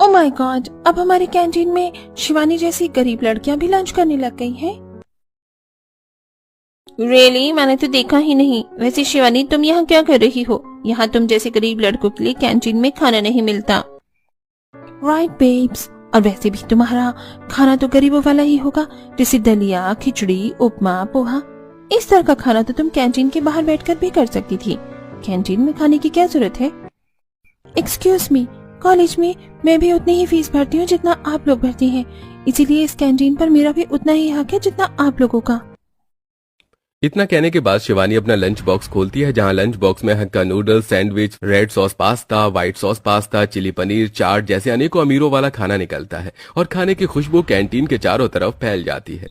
Oh my God, अब हमारी canteen में शिवानी जैसी गरीब लड़कियां भी लंच करने लग गई हैं। रियली मैंने तो देखा ही नहीं। वैसे शिवानी तुम यहाँ क्या कर रही हो? यहाँ तुम जैसे गरीब लड़कों के लिए कैंटीन में खाना नहीं मिलता। राइट बेब्स, और वैसे भी तुम्हारा खाना तो गरीबों वाला ही होगा, जैसे दलिया, खिचड़ी, उपमा, पोहा। इस तरह का खाना तो तुम कैंटीन के बाहर बैठकर भी कर सकती थी। कैंटीन में खाने की क्या जरूरत है? एक्सक्यूज मी, कॉलेज में मैं भी उतनी ही फीस भरती हूँ जितना आप लोग भरती हैं, इसीलिए इस कैंटीन पर मेरा भी उतना ही हक है जितना आप लोगों का। इतना कहने के बाद शिवानी अपना लंच बॉक्स खोलती है, जहां लंच बॉक्स में hakka noodles, sandwich, red sauce pasta, white sauce pasta, chilli paneer, chaat जैसे अनेकों अमीरों वाला खाना निकलता है और खाने की खुशबू कैंटीन के चारों तरफ फैल जाती है।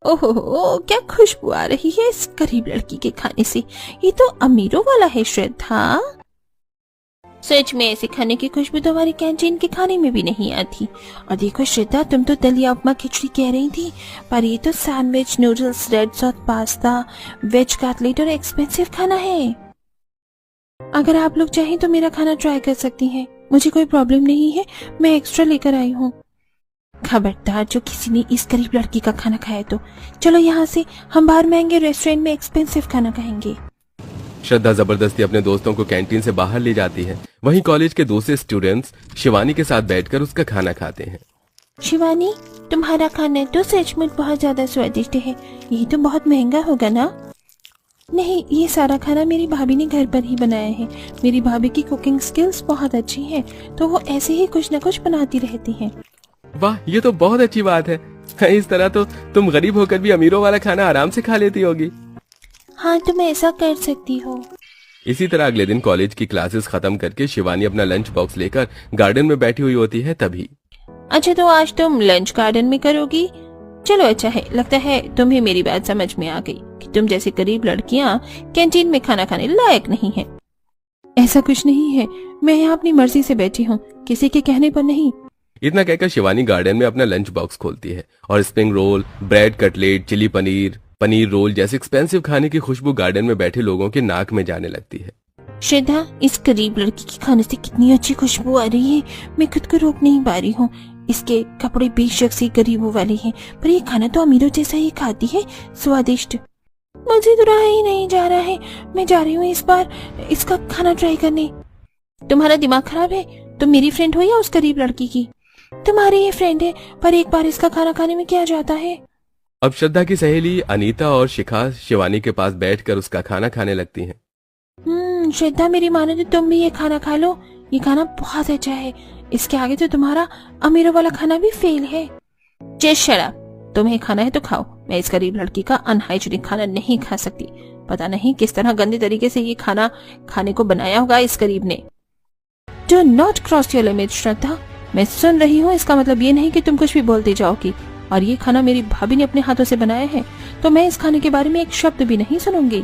ओहो, क्या खुशबू आ रही है इस गरीब लड़की के खाने से। ये तो अमीरों वाला है श्रद्धा। सच में ऐसे खाने की खुशबू तो हमारी कैंटीन के खाने में भी नहीं आती। और देखो श्रद्धा, तुम तो दलिया, उपमा, खिचड़ी कह रही थी, पर ये तो sandwich, noodles, red sauce pasta, veg cutlet और एक्सपेंसिव खाना है। अगर आप लोग चाहें तो मेरा खाना ट्राई कर सकती हैं, मुझे कोई प्रॉब्लम नहीं है, मैं एक्स्ट्रा लेकर आई हूँ। खबरदार जो किसी ने इस गरीब लड़की का खाना खाया तो चलो यहाँ से, हम बाहर महंगे रेस्टोरेंट में एक्सपेंसिव खाना खाएंगे। श्रद्धा जबरदस्ती अपने दोस्तों को कैंटीन से बाहर ले जाती है। वहीं कॉलेज के दूसरे स्टूडेंट्स शिवानी के साथ बैठकर उसका खाना खाते हैं। शिवानी, तुम्हारा खाना तो सचमुच बहुत ज्यादा स्वादिष्ट है। ये तो बहुत महंगा होगा ना? नहीं, ये सारा खाना मेरी भाभी ने घर पर ही बनाया है। मेरी भाभी की कुकिंग स्किल्स बहुत अच्छी है, तो वो ऐसे ही कुछ न कुछ बनाती रहती है। वाह, ये तो बहुत अच्छी बात है। इस तरह तो तुम गरीब होकर भी अमीरों वाला खाना आराम से खा लेती होगी। हाँ, तुम ऐसा कर सकती हो। इसी तरह अगले दिन कॉलेज की क्लासेस खत्म करके शिवानी अपना लंच बॉक्स लेकर गार्डन में बैठी हुई होती है। तभी अच्छा, तो आज तुम लंच गार्डन में करोगी? चलो अच्छा है, लगता है तुम्हें मेरी बात समझ में आ गई कि तुम जैसी गरीब लड़कियाँ कैंटीन में खाना खाने लायक नहीं है। ऐसा कुछ नहीं है, मैं यहाँ अपनी मर्जी से बैठी हूँ, किसी के कहने पर नहीं। इतना कहकर शिवानी गार्डन में अपना लंच बॉक्स खोलती है और spring roll, bread cutlet, chilli paneer, paneer roll जैसे एक्सपेंसिव खाने की खुशबू गार्डन में बैठे लोगों के नाक में जाने लगती है। श्रद्धा, इस गरीब लड़की के खाने से कितनी अच्छी खुशबू आ रही है, मैं खुद को रोक नहीं पा रही हूँ। इसके कपड़े बेशक से गरीबों वाले हैं, पर ये खाना तो अमीरों जैसा ही खाती है, स्वादिष्ट। मुझे तो रहा ही नहीं जा रहा है, मैं जा रही हूँ इस बार इसका खाना ट्राई करने। तुम्हारा दिमाग खराब है? तुम मेरी फ्रेंड हो या उस गरीब लड़की की? तुम्हारी ये फ्रेंड है, पर एक बार इसका खाना खाने में क्या जाता है। अब श्रद्धा की सहेली अनीता और शिखा शिवानी के पास बैठकर उसका खाना खाने लगती हैं। श्रद्धा, मेरी मानो तो तुम भी ये खाना खा लो, ये खाना बहुत अच्छा है। इसके आगे तो तुम्हारा अमीरों वाला खाना भी फेल है। जस्ट शट अप, तुम्हें खाना है तो खाओ, मैं इस गरीब लड़की का अनहाइजीनिक खाना नहीं खा सकती। पता नहीं किस तरह गंदे तरीके से ये खाना खाने को बनाया होगा इस गरीब ने। Do not cross your limit Shraddha, मैं सुन रही हूँ, इसका मतलब ये नहीं कि तुम कुछ भी बोलती जाओगी। और ये खाना मेरी भाभी ने अपने हाथों से बनाया है, तो मैं इस खाने के बारे में एक शब्द भी नहीं सुनूंगी।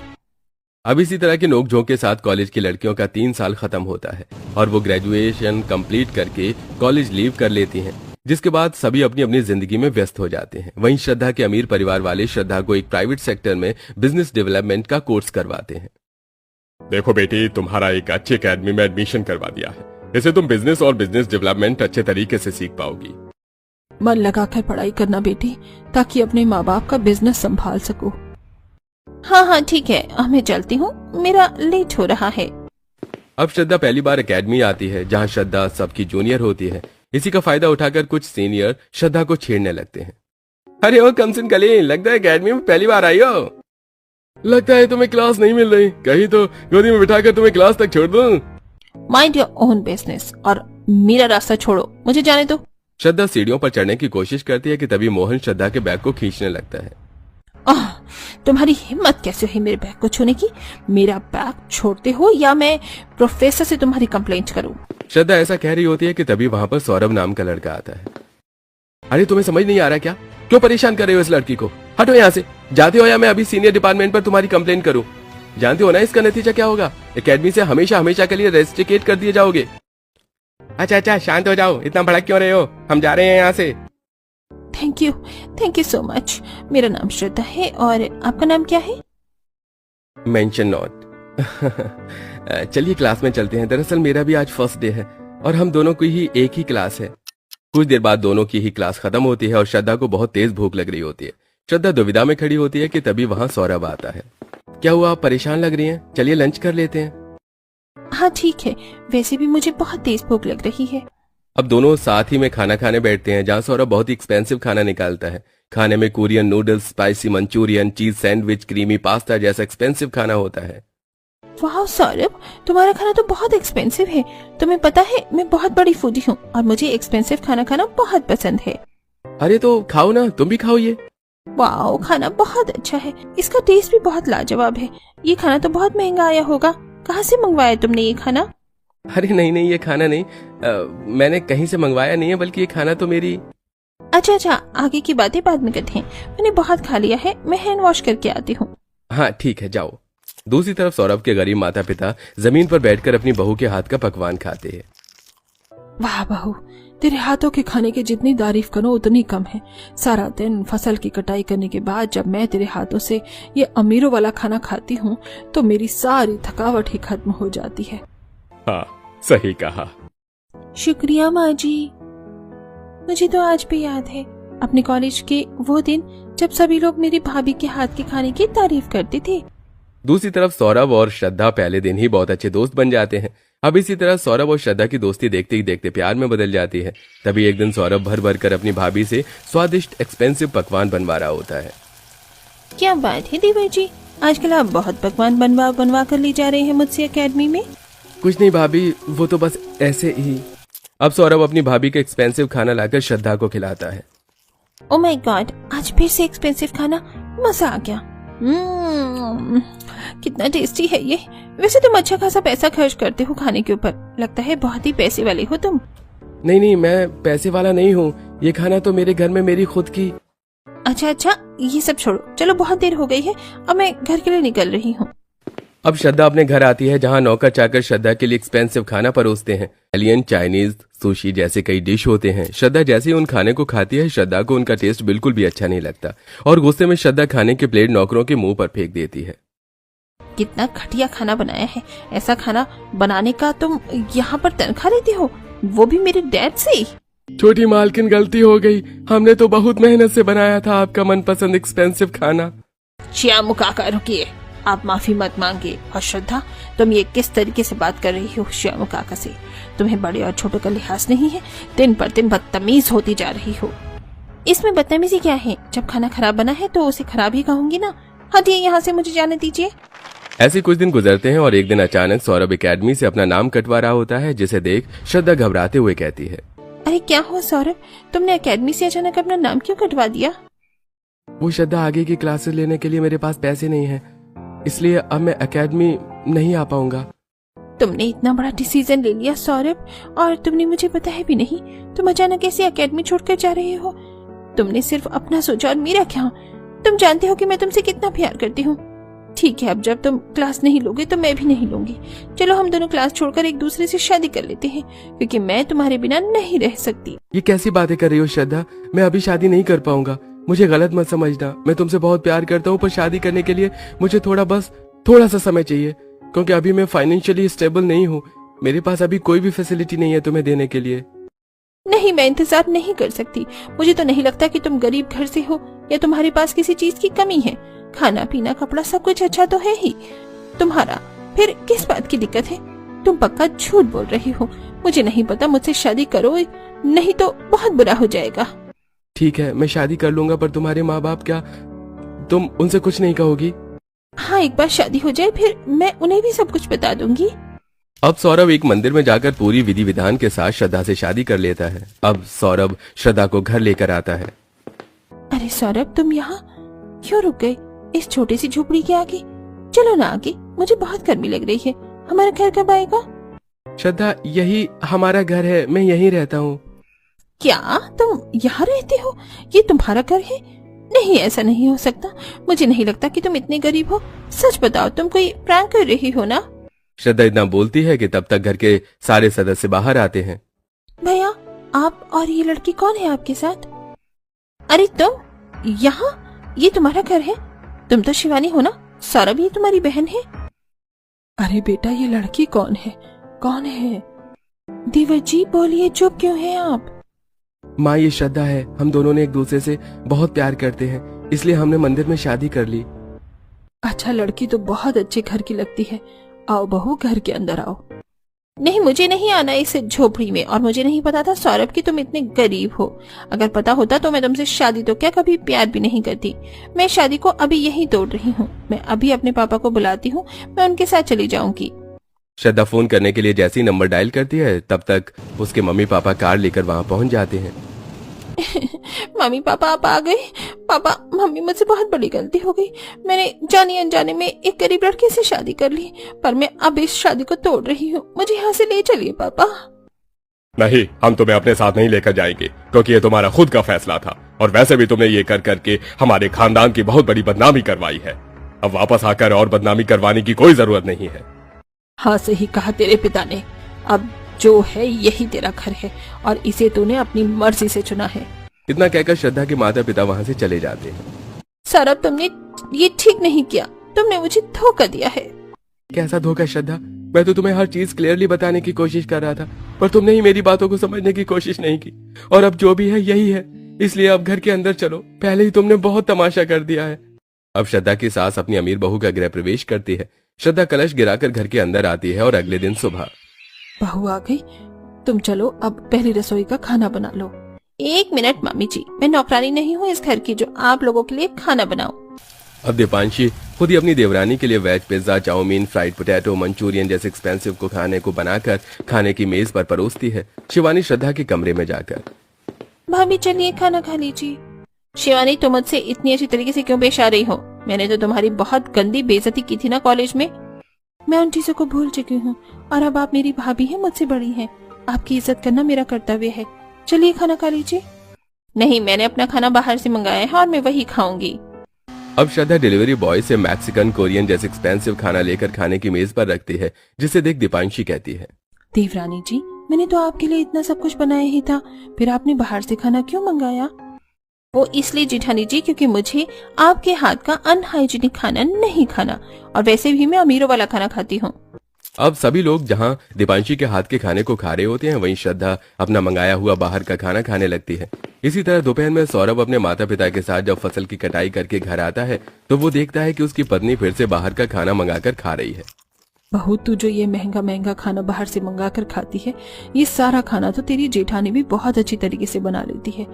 अब इसी तरह के नोकझोंक के साथ कॉलेज की लड़कियों का 3 साल खत्म होता है और वो ग्रेजुएशन कंप्लीट करके कॉलेज लीव कर लेती हैं, जिसके बाद सभी अपनी अपनी जिंदगी में व्यस्त हो जाते हैं। वहीं श्रद्धा के अमीर परिवार वाले श्रद्धा को एक प्राइवेट सेक्टर में बिजनेस डेवलपमेंट का कोर्स करवाते हैं। देखो बेटी, तुम्हारा एक अच्छी एकेडमी में एडमिशन करवा दिया है, इससे तुम बिजनेस और बिजनेस डेवलपमेंट अच्छे तरीके से सीख पाओगी। मन लगाकर पढ़ाई करना बेटी, ताकि अपने माँ बाप का बिजनेस संभाल सको। हाँ, ठीक है, मैं चलती हूँ, मेरा लेट हो रहा है। अब श्रद्धा पहली बार एकेडमी आती है, जहाँ श्रद्धा सबकी जूनियर होती है। इसी का फायदा उठाकर कुछ सीनियर श्रद्धा को छेड़ने लगते हैं। अरे ओ कमसिन कली, लगता है एकेडमी में पहली बार आई हो। लगता है तुम्हें क्लास नहीं मिल रही, कहीं तो गोदी में बिठाकर तुम्हें क्लास तक छोड़ दूं। माइंड योर ओन बिजनेस और मेरा रास्ता छोड़ो, मुझे जाने दो। श्रद्धा सीढ़ियों पर चढ़ने की कोशिश करती है कि तभी मोहन श्रद्धा के बैग को खींचने लगता है। तुम्हारी हिम्मत कैसे है मेरे बैग को छूने की? मेरा बैग छोड़ते हो या मैं प्रोफेसर से तुम्हारी कंप्लेंट करूं? श्रद्धा ऐसा कह रही होती है कि तभी वहां पर सौरभ नाम का लड़का आता है। अरे तुम्हें समझ नहीं आ रहा क्या? क्यों परेशान कर रहे हो इस लड़की को? हटो यहाँ से, जाते हो या मैं अभी सीनियर डिपार्टमेंट पर तुम्हारी कंप्लेंट करूं। जानते हो ना इसका नतीजा क्या होगा? एकेडमी से हमेशा हमेशा के लिए रेस्ट्रिकेट कर दिए जाओगे। अच्छा, शांत हो जाओ, इतना भड़क क्यों रहे हो? हम जा रहे हैं यहाँ से। Thank you so much. मेरा नाम श्रद्धा है, और आपका नाम क्या है? Mention not. चलिए क्लास में चलते हैं। दरअसल मेरा भी आज फर्स्ट डे है और हम दोनों की ही एक ही क्लास है। कुछ देर बाद दोनों की ही क्लास खत्म होती है और श्रद्धा को बहुत तेज भूख लग रही होती है। श्रद्धा दुविधा में खड़ी होती है कि तभी वहां सौरभ आता है। क्या हुआ, आप परेशान लग रही हैं? चलिए लंच कर लेते हैं। हाँ ठीक है, वैसे भी मुझे बहुत तेज भूख लग रही है। अब दोनों साथ ही में खाना खाने बैठते हैं, जहां सौरभ बहुत ही एक्सपेंसिव खाना निकालता है। खाने में Korean noodles, spicy Manchurian, cheese sandwich, creamy pasta जैसा एक्सपेंसिव खाना होता है। वाह सौरभ, तुम्हारा खाना तो बहुत एक्सपेंसिव है। तुम्हें पता है मैं बहुत बड़ी फूडी हूँ और मुझे एक्सपेंसिव खाना खाना बहुत पसंद है। अरे तो खाओ ना, तुम भी खाओ ये। वाह, खाना बहुत अच्छा है, इसका टेस्ट भी बहुत लाजवाब है। ये खाना तो बहुत महंगा आया होगा, कहाँ से मंगवाया तुमने ये खाना? अरे नहीं, ये खाना नहीं, मैंने कहीं से मंगवाया नहीं है, बल्कि ये खाना तो मेरी। अच्छा, आगे की बातें बाद में करते हैं। मैंने बहुत खा लिया है, मैं हैंड वॉश करके आती हूँ। हाँ ठीक है, जाओ। दूसरी तरफ सौरभ के गरीब माता पिता जमीन पर बैठकर अपनी बहू के हाथ का पकवान खाते हैं। वाह बहू, तेरे हाथों के खाने की जितनी तारीफ करो उतनी कम है। सारा दिन फसल की कटाई करने के बाद जब मैं तेरे हाथों से ये अमीरों वाला खाना खाती हूँ तो मेरी सारी थकावट ही खत्म हो जाती है। हाँ, सही कहा। शुक्रिया माँ जी। मुझे तो आज भी याद है अपने कॉलेज के वो दिन जब सभी लोग मेरी भाभी के हाथ के खाने की तारीफ करते थे। दूसरी तरफ सौरभ और श्रद्धा पहले दिन ही बहुत अच्छे दोस्त बन जाते हैं। अब इसी तरह सौरभ और श्रद्धा की दोस्ती देखते ही देखते प्यार में बदल जाती है। तभी एक दिन सौरभ भर भर कर अपनी भाभी से स्वादिष्ट एक्सपेंसिव पकवान बनवा रहा होता है। क्या बात है देवर जी, आजकल आप बहुत पकवान बनवा कर ले जा रहे हैं मुझसे एकेडमी में। कुछ नहीं भाभी, वो तो बस ऐसे ही। अब सौरभ अपनी भाभी का एक्सपेंसिव खाना लाकर श्रद्धा को खिलाता है। ओ माय गॉड, आज फिर से एक्सपेंसिव खाना, मजा आ गया। कितना टेस्टी है ये। वैसे तुम अच्छा खासा पैसा खर्च करते हो खाने के ऊपर, लगता है बहुत ही पैसे वाले हो तुम। नहीं, मैं पैसे वाला नहीं हूँ, ये खाना तो मेरे घर में मेरी खुद की। अच्छा, ये सब छोड़ो, चलो बहुत देर हो गई है, अब मैं घर के लिए निकल रही हूँ। अब श्रद्धा अपने घर आती है, जहाँ नौकर चाकर श्रद्धा के लिए एक्सपेंसिव खाना परोसते हैं। इटालियन, चाइनीज, सुशी जैसे कई डिश होते हैं। श्रद्धा जैसे ही उन खाने को खाती है, श्रद्धा को उनका टेस्ट बिल्कुल भी अच्छा नहीं लगता और गुस्से में श्रद्धा खाने की प्लेट नौकरों के मुंह पर फेंक देती है। कितना घटिया खाना बनाया है। ऐसा खाना बनाने का तुम यहाँ पर तनख्वाह लेती हो, वो भी मेरे डैड से। छोटी मालकिन, गलती हो गई, हमने तो बहुत मेहनत से बनाया था आपका मनपसंद एक्सपेंसिव खाना। श्यामू काका रुकिए, आप माफी मत मांगिए। और श्रद्धा, तुम ये किस तरीके से बात कर रही हो श्यामू काका से? तुम्हें बड़े और छोटों का लिहाज नहीं है, दिन पर दिन बदतमीज होती जा रही हो। इसमें बदतमीजी क्या है? जब खाना खराब बना है तो उसे खराब ही कहूंगी ना। हटिए यहाँ से, मुझे जाने दीजिए। ऐसे कुछ दिन गुजरते हैं और एक दिन अचानक सौरभ एकेडमी से अपना नाम कटवा रहा होता है, जिसे देख श्रद्धा घबराते हुए कहती है, अरे क्या हुआ सौरभ, तुमने एकेडमी से अचानक अपना नाम क्यों कटवा दिया? वो श्रद्धा, आगे की क्लासेस लेने के लिए मेरे पास पैसे नहीं है, इसलिए अब मैं एकेडमी नहीं आ पाऊंगा। तुमने इतना बड़ा डिसीजन ले लिया सौरभ, और तुमने मुझे बताया भी नहीं। तुम अचानक ऐसे एकेडमी छोड़कर जा रहे हो। तुमने सिर्फ अपना सोचा और मेरा क्या? तुम जानते हो कि मैं तुमसे कितना प्यार करती हूँ। ठीक है, अब जब तुम क्लास नहीं लोगे तो मैं भी नहीं लूंगी। चलो हम दोनों क्लास छोड़कर एक दूसरे से शादी कर लेते हैं, क्योंकि मैं तुम्हारे बिना नहीं रह सकती। ये कैसी बातें कर रही हो श्रद्धा? मैं अभी शादी नहीं कर पाऊंगा, मुझे गलत मत समझना। मैं तुमसे बहुत प्यार करता हूँ, पर शादी करने के लिए मुझे थोड़ा सा समय चाहिए, क्योंकि अभी मैं फाइनेंशियली स्टेबल नहीं हूँ। मेरे पास अभी कोई भी फैसिलिटी नहीं है तुम्हें देने के लिए। नहीं, मैं इंतजार नहीं कर सकती। मुझे तो नहीं लगता कि तुम गरीब घर से हो या तुम्हारे पास किसी चीज की कमी है। खाना पीना कपड़ा सब कुछ अच्छा तो है ही तुम्हारा, फिर किस बात की दिक्कत है? तुम पक्का झूठ बोल रही हो। मुझे नहीं पता, मुझसे शादी करो नहीं तो बहुत बुरा हो जाएगा। ठीक है, मैं शादी कर लूंगा, पर तुम्हारे माँ बाप क्या, तुम उनसे कुछ नहीं कहोगी? हाँ, एक बार शादी हो जाए फिर मैं उन्हें भी सब कुछ बता दूंगी। अब सौरभ एक मंदिर में जाकर पूरी विधि विधान के साथ श्रद्धा से शादी कर लेता है। अब सौरभ श्रद्धा को घर लेकर आता है। अरे सौरभ, तुम यहाँ क्यों रुक गए? इस छोटी सी झोपड़ी के आगे चलो ना आगे, मुझे बहुत गर्मी लग रही है। हमारा घर कब आएगा? श्रद्धा, यही हमारा घर है, मैं यहीं रहता हूँ। क्या तुम यहाँ रहते हो? ये तुम्हारा घर है? नहीं, ऐसा नहीं हो सकता। मुझे नहीं लगता कि तुम इतने गरीब हो। सच बताओ, तुम कोई प्रैंक कर रही हो ना? श्रद्धा इतना बोलती है कि तब तक घर के सारे सदस्य बाहर आते हैं। भैया, आप और ये लड़की कौन है आपके साथ? अरे तुम यहाँ, ये तुम्हारा घर है? तुम तो शिवानी हो ना? सौरभ, ये तुम्हारी बहन है? अरे बेटा, ये लड़की कौन है? कौन है? देवर जी बोलिए, चुप क्यों है आप? माँ ये श्रद्धा है, हम दोनों ने एक दूसरे से बहुत प्यार करते हैं, इसलिए हमने मंदिर में शादी कर ली। अच्छा, लड़की तो बहुत अच्छे घर की लगती है। आओ बहू, घर के अंदर आओ। नहीं, मुझे नहीं आना इस झोपड़ी में, और मुझे नहीं पता था सौरभ कि तुम इतने गरीब हो। अगर पता होता तो मैं तुमसे शादी तो क्या कभी प्यार भी नहीं करती। मैं शादी को अभी यहीं तोड़ रही हूँ। मैं अभी अपने पापा को बुलाती हूँ, मैं उनके साथ चली जाऊंगी। श्रद्धा फोन करने के लिए जैसे ही नंबर डायल करती है तब तक उसके मम्मी पापा कार लेकर वहां पहुंच जाते हैं। मम्मी पापा आप आ गए। पापा, मम्मी, मुझसे बहुत बड़ी गलती हो गई। मैंने जाने अनजाने में एक गरीब लड़के से शादी कर ली, पर मैं अब इस शादी को तोड़ रही हूँ। मुझे यहाँ से ले चलिए पापा। नहीं, हम तुम्हें अपने साथ नहीं लेकर जाएंगे, क्योंकि ये तुम्हारा खुद का फैसला था, और वैसे भी तुमने ये कर करके हमारे खानदान की बहुत बड़ी बदनामी करवाई है। अब वापस आकर और बदनामी करवाने की कोई जरूरत नहीं है। हाँ, सही कहा तेरे पिता ने। अब जो है यही तेरा घर है, और इसे तूने अपनी मर्जी से चुना है। इतना कहकर श्रद्धा के माता पिता वहां से चले जाते हैं। सौरभ, तुमने ये ठीक नहीं किया। तुमने मुझे धोखा दिया है। कैसा धोखा श्रद्धा? मैं तो तुम्हें हर चीज क्लियरली बताने की कोशिश कर रहा था, पर तुमने ही मेरी बातों को समझने की कोशिश नहीं की। और अब जो भी है यही है, इसलिए अब घर के अंदर चलो। पहले ही तुमने बहुत तमाशा कर दिया है। अब श्रद्धा की सास अपनी अमीर बहू का गृह प्रवेश करती है। श्रद्धा कलश गिराकर घर के अंदर आती है और अगले दिन सुबह, बहू आ गई, तुम चलो अब पहली रसोई का खाना बना लो। 1 मिनट मामी जी, मैं नौकरानी नहीं हूँ इस घर की जो आप लोगों के लिए खाना बनाऊं। अब दीपांशी खुद ही अपनी देवरानी के लिए veg pizza, chowmein, fried potato, manchurian जैसे एक्सपेंसिव को खाने को बनाकर खाने की मेज पर परोसती है। शिवानी श्रद्धा के कमरे में जाकर, भाभी चलिए खाना खा लीजिए। शिवानी, तुम मुझसे इतनी अच्छी तरीके से क्यों पेश आ रही हो? मैंने तो तुम्हारी बहुत गंदी बेइज्जती की थी ना कॉलेज में। मैं उन चीजों को भूल चुकी हूँ, और अब आप मेरी भाभी हैं, मुझसे बड़ी हैं। आपकी इज्जत करना मेरा कर्तव्य है। चलिए खाना खा लीजिए। नहीं, मैंने अपना खाना बाहर से मंगाया है और मैं वही खाऊंगी। अब श्रद्धा डिलीवरी बॉय से मैक्सिकन, कोरियन जैसे एक्सपेंसिव खाना लेकर खाने की मेज पर रखती है, जिसे देख दीपांशी कहती है, देवरानी जी, मैंने तो आपके लिए इतना सब कुछ बनाया ही था, फिर आपने बाहर से खाना क्यों मंगाया? वो इसलिए जेठानी जी, क्योंकि मुझे आपके हाथ का अनहाइजीनिक खाना नहीं खाना, और वैसे भी मैं अमीरों वाला खाना खाती हूँ। अब सभी लोग जहां दीपांशी के हाथ के खाने को खा रहे होते हैं, वहीं श्रद्धा अपना मंगाया हुआ बाहर का खाना खाने लगती है। इसी तरह दोपहर में सौरभ अपने माता पिता के साथ जब फसल की कटाई करके घर आता है तो वो देखता है कि उसकी पत्नी फिर से बाहर का खाना मंगाकर खा रही है। बहू, तू जो ये महंगा महंगा खाना बाहर से मंगा कर खाती है, ये सारा खाना तो तेरी जेठानी भी बहुत अच्छी तरीके से बना लेती है,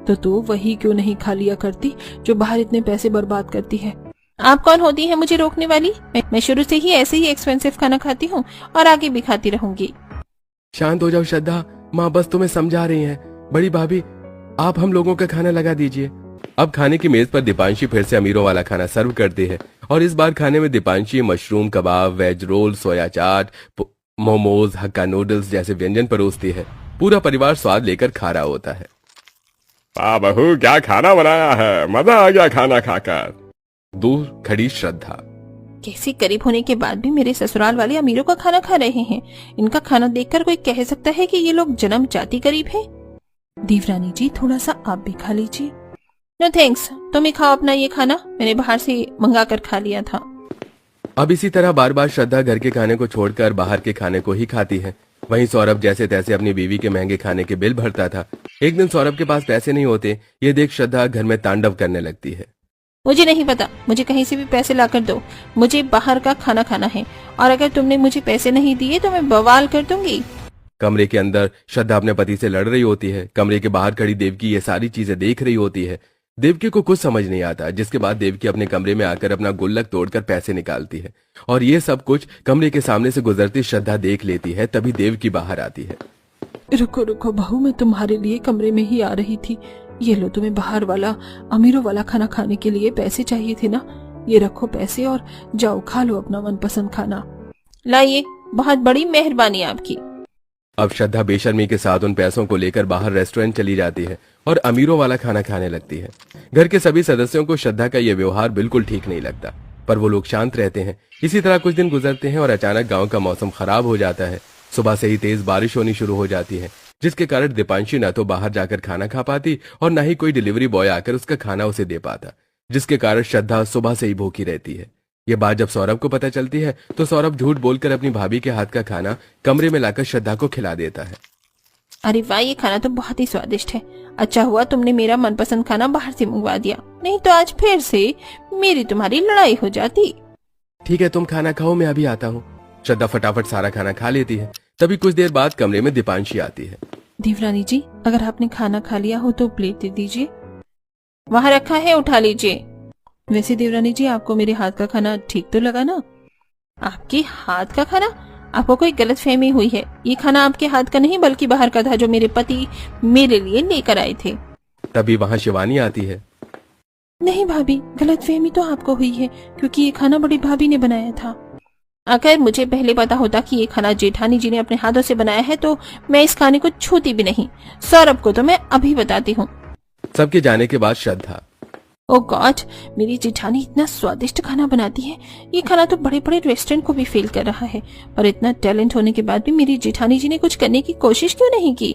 तो तू वही क्यों नहीं खा लिया करती जो बाहर इतने पैसे बर्बाद करती है? आप कौन होती है मुझे रोकने वाली? मैं शुरू से ही ऐसे ही एक्सपेंसिव खाना खाती हूँ और आगे भी खाती रहूंगी। शांत हो जाओ श्रद्धा, माँ बस तुम्हें समझा रही हैं। बड़ी भाभी, आप हम लोगों का खाना लगा दीजिए। अब खाने की मेज पर दीपांशी फिर से अमीरों वाला खाना सर्व करती है, और इस बार खाने में दीपांशी मशरूम कबाब, वेज रोल, सोया चाट, मोमोज, हक्का नूडल्स जैसे व्यंजन परोसती है। पूरा परिवार स्वाद लेकर खा रहा होता है। वाह बहू, क्या खाना बनाया है, मजा आ गया खाना खाकर। दूर खड़ी श्रद्धा, कैसी गरीब होने के बाद भी मेरे ससुराल वाले अमीरों का खाना खा रहे हैं। इनका खाना देखकर कोई कह सकता है कि ये लोग जन्म जाति गरीब हैं? देवरानी जी, थोड़ा सा आप भी खा लीजिए। नो थैंक्स, तुम ही खाओ अपना ये खाना, मैंने बाहर से मंगा कर खा लिया था। अब इसी तरह बार बार श्रद्धा घर के खाने को छोड़कर बाहर के खाने को ही खाती है। वहीं सौरभ जैसे तैसे अपनी बीवी के महंगे खाने के बिल भरता था। एक दिन सौरभ के पास पैसे नहीं होते, ये देख श्रद्धा घर में तांडव करने लगती है। मुझे नहीं पता, मुझे कहीं से भी पैसे लाकर दो, मुझे बाहर का खाना खाना है, और अगर तुमने मुझे पैसे नहीं दिए तो मैं बवाल कर दूंगी। कमरे के अंदर श्रद्धा अपने पति से लड़ रही होती है। कमरे के बाहर खड़ी देवकी ये सारी चीजें देख रही होती है। देवकी को कुछ समझ नहीं आता, जिसके बाद देवकी अपने कमरे में आकर अपना गुल्लक तोड़कर पैसे निकालती है, और ये सब कुछ कमरे के सामने से गुजरती श्रद्धा देख लेती है। तभी देवकी बाहर आती है। रुको रुको बहू, मैं तुम्हारे लिए कमरे में ही आ रही थी। ये लो, तुम्हें बाहर वाला अमीरों वाला खाना खाने के लिए पैसे चाहिए थे ना? ये रखो पैसे और जाओ खा लो अपना मनपसंद खाना। लाइए, बहुत बड़ी मेहरबानी आपकी। अब श्रद्धा बेशर्मी के साथ उन पैसों को लेकर बाहर रेस्टोरेंट चली जाती है और अमीरों वाला खाना खाने लगती है। घर के सभी सदस्यों को श्रद्धा का यह व्यवहार बिल्कुल ठीक नहीं लगता, पर वो लोग शांत रहते हैं। इसी तरह कुछ दिन गुजरते हैं और अचानक गांव का मौसम खराब हो जाता है। सुबह से ही तेज बारिश होनी शुरू हो जाती है, जिसके कारण दीपांशी न तो बाहर जाकर खाना खा पाती और न ही कोई डिलीवरी बॉय आकर उसका खाना उसे दे पाता, जिसके कारण श्रद्धा सुबह से ही भूखी रहती है। ये बात जब सौरभ को पता चलती है तो सौरभ झूठ बोलकर अपनी भाभी के हाथ का खाना कमरे में लाकर श्रद्धा को खिला देता है। अरे वाह, ये खाना तो बहुत ही स्वादिष्ट है। अच्छा हुआ तुमने मेरा मनपसंद खाना बाहर से मंगवा दिया, नहीं तो आज फिर से मेरी तुम्हारी लड़ाई हो जाती। ठीक है, तुम खाना खाओ, मैं अभी आता हूँ। श्रद्धा फटाफट सारा खाना खा लेती है। तभी कुछ देर बाद कमरे में दीपांशी आती है। देवरानी जी, अगर आपने खाना खा लिया हो तो प्लेट दे दीजिए। वहाँ रखा है, उठा लीजिए। वैसे देवरानी जी, आपको मेरे हाथ का खाना ठीक तो लगा ना? आपके हाथ का खाना? आपको कोई गलतफहमी हुई है। ये खाना आपके हाथ का नहीं बल्कि बाहर का था, जो मेरे पति मेरे लिए लेकर आए थे। तभी वहाँ शिवानी आती है। नहीं भाभी, गलतफहमी तो आपको हुई है, क्योंकि ये खाना बड़ी भाभी ने बनाया था। अगर मुझे पहले पता होता कि ये खाना जेठानी जी ने अपने हाथों से बनाया है तो मैं इस खाने को छूती भी नहीं। सौरभ को तो मैं अभी बताती हूँ। सबके जाने के बाद श्रद्धा, ओ गॉड, मेरी जेठानी इतना स्वादिष्ट खाना बनाती है। ये खाना तो बड़े बड़े रेस्टोरेंट को भी फेल कर रहा है, और इतना टैलेंट होने के बाद भी मेरी जेठानी जी ने कुछ करने की कोशिश क्यों नहीं की?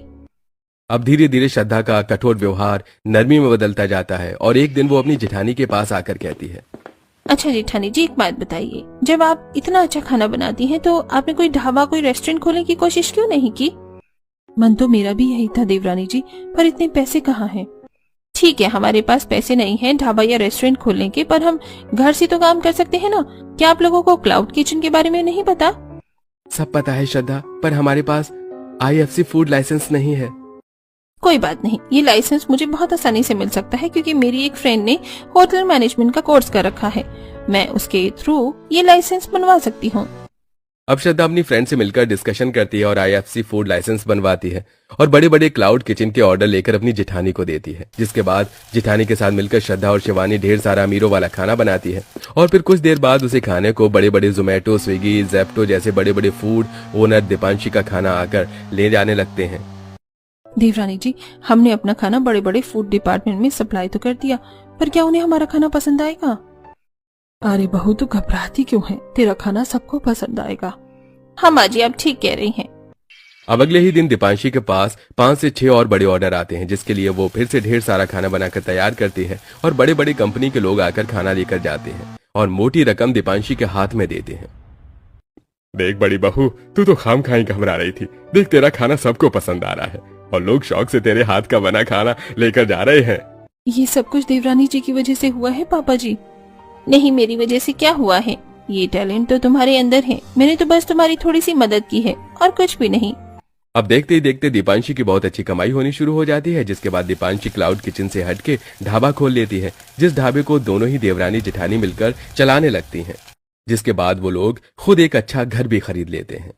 अब धीरे धीरे श्रद्धा का कठोर व्यवहार नरमी में बदलता जाता है और एक दिन वो अपनी जेठानी के पास आकर कहती है, अच्छा जेठानी जी, एक बात बताइए, जब आप इतना अच्छा खाना बनाती हैं तो आपने कोई ढाबा, कोई रेस्टोरेंट खोलने की कोशिश क्यों नहीं की? मन तो मेरा भी यही था देवरानी जी, पर इतने पैसे कहाँ हैं? ठीक है, हमारे पास पैसे नहीं हैं ढाबा या रेस्टोरेंट खोलने के, पर हम घर से तो काम कर सकते हैं ना। क्या आप लोगों को क्लाउड किचन के बारे में नहीं पता? सब पता है श्रद्धा, पर हमारे पास IFC फूड लाइसेंस नहीं है। कोई बात नहीं, ये लाइसेंस मुझे बहुत आसानी से मिल सकता है, क्योंकि मेरी एक फ्रेंड ने होटल मैनेजमेंट का कोर्स कर रखा है। मैं उसके थ्रू ये लाइसेंस बनवा सकती हूँ। अब श्रद्धा अपनी फ्रेंड से मिलकर डिस्कशन करती है और IFC फूड लाइसेंस बनवाती है और बड़े बड़े क्लाउड किचन के ऑर्डर लेकर अपनी जेठानी को देती है। जिसके बाद जेठानी के साथ मिलकर श्रद्धा और शिवानी ढेर सारा अमीरों वाला खाना बनाती है और फिर कुछ देर बाद उसे खाने को बड़े बड़े जोमेटो, स्विगी, जेप्टो जैसे बड़े बड़े फूड ओनर दीपांशी का खाना आकर ले जाने लगते हैं। देवरानी जी, हमने अपना खाना बड़े बड़े फूड डिपार्टमेंट में सप्लाई तो कर दिया, पर क्या उन्हें हमारा खाना पसंद आएगा? अरे बहू, तू घबराती क्यों है? तेरा खाना सबको पसंद आएगा। हाँ माँ जी, आप ठीक कह रही हैं। अब अगले ही दिन दीपांशी के पास 5 से 6 और बड़े ऑर्डर आते हैं, जिसके लिए वो फिर से ढेर सारा खाना बनाकर तैयार करती है और बड़े बड़े कंपनी के लोग आकर खाना लेकर जाते हैं और मोटी रकम दीपांशी के हाथ में देते हैं। देख बड़ी बहू, तू तो खाम खाई घबरा रही थी। देख, तेरा खाना सबको पसंद आ रहा है और लोग शौक से तेरे हाथ का बना खाना लेकर जा रहे हैं। ये सब कुछ देवरानी जी की वजह से हुआ है पापा जी। नहीं, मेरी वजह से क्या हुआ है? ये टैलेंट तो तुम्हारे अंदर है, मैंने तो बस तुम्हारी थोड़ी सी मदद की है और कुछ भी नहीं। अब देखते ही देखते दीपांशी की बहुत अच्छी कमाई होनी शुरू हो जाती है, जिसके बाद दीपांशी क्लाउड किचन से हटके ढाबा खोल लेती है, जिस ढाबे को दोनों ही देवरानी जेठानी मिलकर चलाने लगती हैं। जिसके बाद वो लोग खुद एक अच्छा घर भी खरीद लेते हैं।